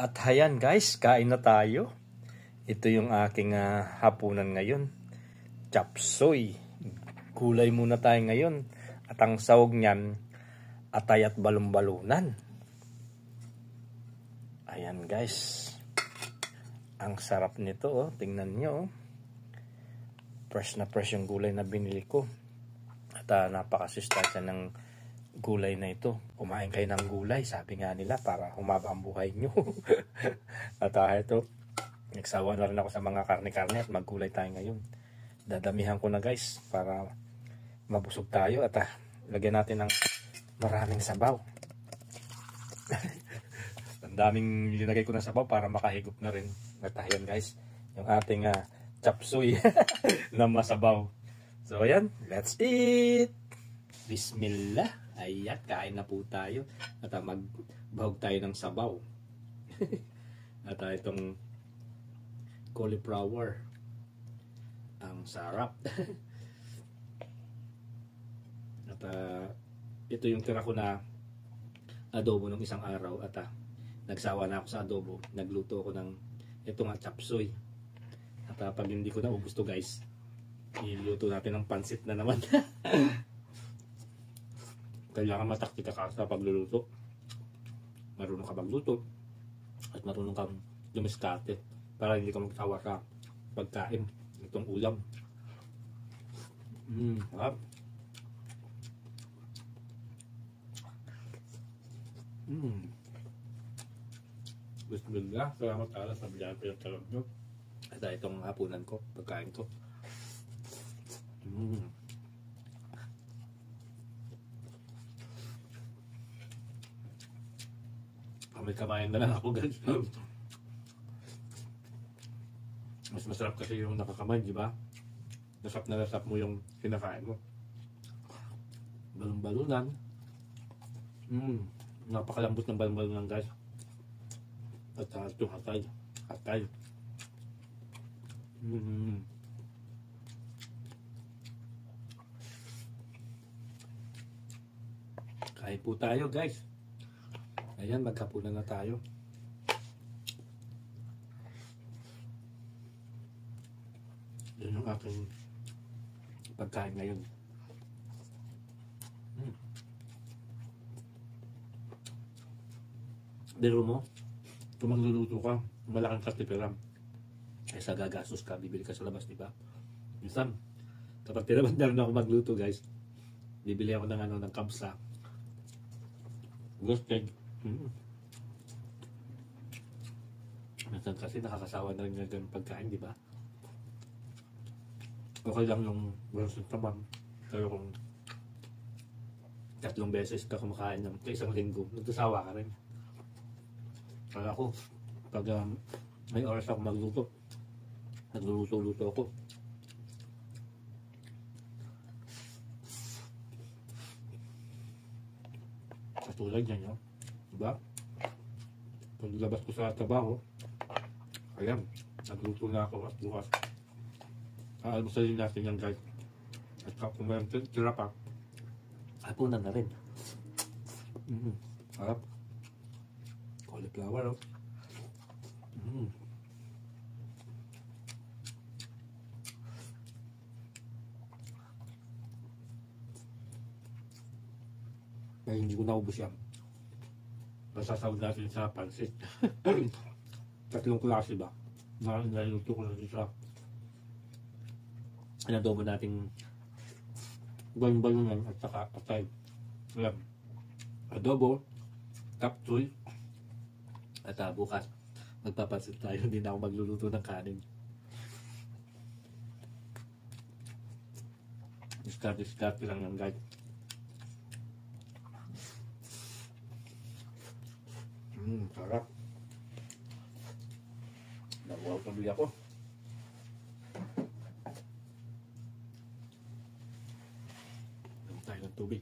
At hayan guys, kain na tayo. Ito yung aking hapunan ngayon. Chop suey. Gulay muna tayo ngayon. At ang sahog niyan, atay at balon-balunan. Ayan guys. Ang sarap nito, oh. Tingnan nyo, oh. Fresh na fresh yung gulay na binili ko. At napakasustansya ng gulay na ito. Kumain kayo ng gulay, sabi nga nila, para humaba ang buhay nyo. At ito, nagsawa na rin ako sa mga karne-karne at maggulay tayo ngayon. Dadamihan ko na guys para mabusog tayo at lagyan natin ng maraming sabaw. Ang daming linagay ko na sabaw para makahigop na rin. At ayan guys, yung ating chop suey na masabaw. So ayan, let's eat! Bismillah! Ayan, kain na po tayo. At magbahog tayo ng sabaw. At itong cauliflower. Ang sarap. At ito yung tira ko na adobo ng isang araw. At nagsawa na ako sa adobo. Nagluto ako ng ito nga chop suey. At pag hindi ko na ubus to guys, iluto natin ng pansit na naman. Kailangan mataktika ka sa pagluluto. Marunong ka magluto at marunong kang dumiskarte para hindi ka magsawa sa pagkain. Itong ulam. Harap. Bismillah. Salamat ala sa bigyan ko yung talog nyo. At itong hapunan ko, pagkain ko. May kamayan na lang ako guys. Mas masarap kasi yung nakakamay, di ba? Nasap na nasap mo yung kinakain mo. Balon-balunan. Napakalambot ng balon-balunan guys. At ito hatay. Hatay. Kain po tayo guys. Ayan, magkapunan na tayo. Yan yung aking pagkain ngayon. Biro mo, kung magluluto ka, malaking katipiram. Kaysa gagastos ka, bibili ka sa labas, di ba? Minsan, kapag tinaman na rin ako magluto guys, bibili ako ng kabsa. Roasted. Minsan kasi nakakasawa na rin ng ganun pagkain, di ba? Okay lang yung roasted naman. Pero kung 3 beses ka kumakain ng isang linggo, nagsasawa ka rin. Kaya ako, pag may oras ako magluto, nagluluto-luto ako. Katulad yan, no? Diba? Paglabas ko sa trabaho, ayan, nagluto na ako at bukas. Almusalin natin yan guys. At kung mayroong tira pa, hapunan na rin. Harap. Cauliflower, oh. Kaya hindi ko naubos yan. Masasawag natin sa pansit. 3 klase ba? Naluto ko na dito sa inadobo nating balon-balunan at saka atay. Ayan. Adobo, chop suey. At bukas, magpapansit tayo. Hindi na ako magluluto ng kanin. Discard lang yan guys. Sarap. Nakuha ko tuloy ako. Inom tayo ng tubig.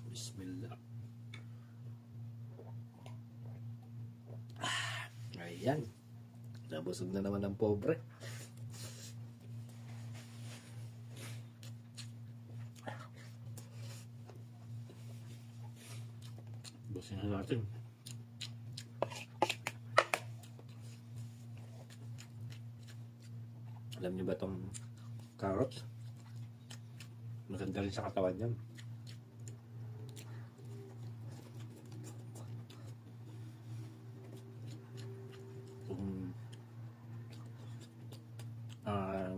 Bismillah. Ayan. Nabusog na naman ng pobre. Busin na natin. Alam niyo ba itong carrots? Maganda rin sa katawan yan. Kung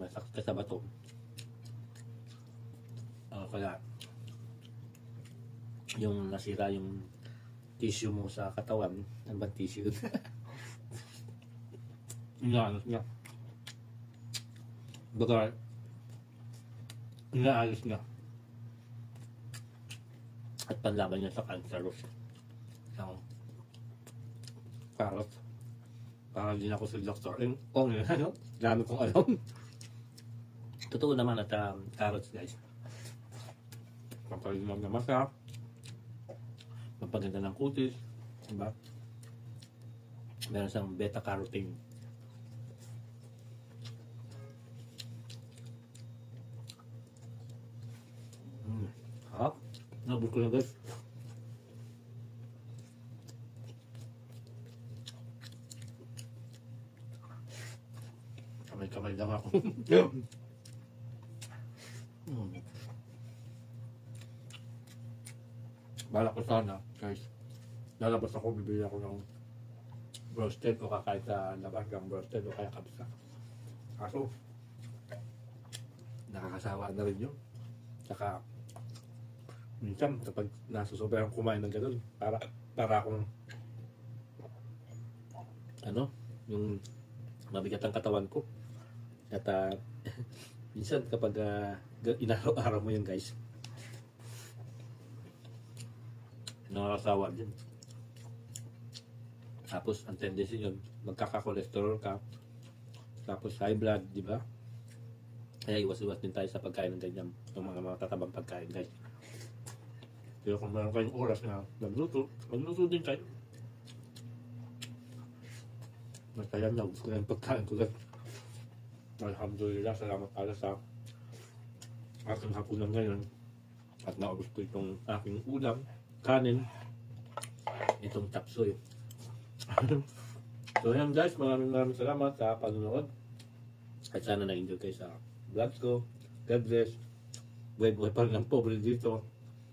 masakit ka sa bato, kaya yung nasira yung tissue mo sa katawan, ano ba tissue? Inaayos niya. Baga, inaayos niya. At panlaban niya sa cancerous. Yung carrot. Parang din ako sa doktor. Ano? Dami kong alam. Totoo naman at carrots, guys. Pampalimang na masa. Pampaganda ng kutis. Diba? Meron siyang beta-carotene. Harap. Nabot ko na, guys. Kamay-kamay lang ako. Balak ko sana, guys. Lalabas ako, bibili ako ng roasted o kakain sa labas ng roasted o kaya kabsa. Kaso, nakakasawa na rin yun. Saka, minsan kapag nasusobrang kumain ng ganun, para akong yung mabigat ang katawan ko. At minsan kapag inaraw-araw mo yun, guys, nakakasawa din. Tapos ang tendency yun, magkaka-cholesterol ka, tapos high blood, di ba? Kaya iwas-iwas din tayo sa pagkain ng ganyan, ng mga tatabang pagkain, guys. Pero kung meron kayong oras na magluto din kayo. Masaya na, gusto ko na yung pagkain ko, guys. Alhamdulillah, salamat pala sa aking hapunan ngayon. At naubos ko itong aking ulam, kanin, itong tapsoy. So yan, guys, maraming salamat sa panonood. At sana na-enjoy kayo sa vlog ko. God bless. Buhay pa rin ang pobre dito.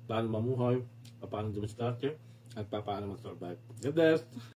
Paano mamuhay, paano dumiskarte, at paano mag-survive. God bless!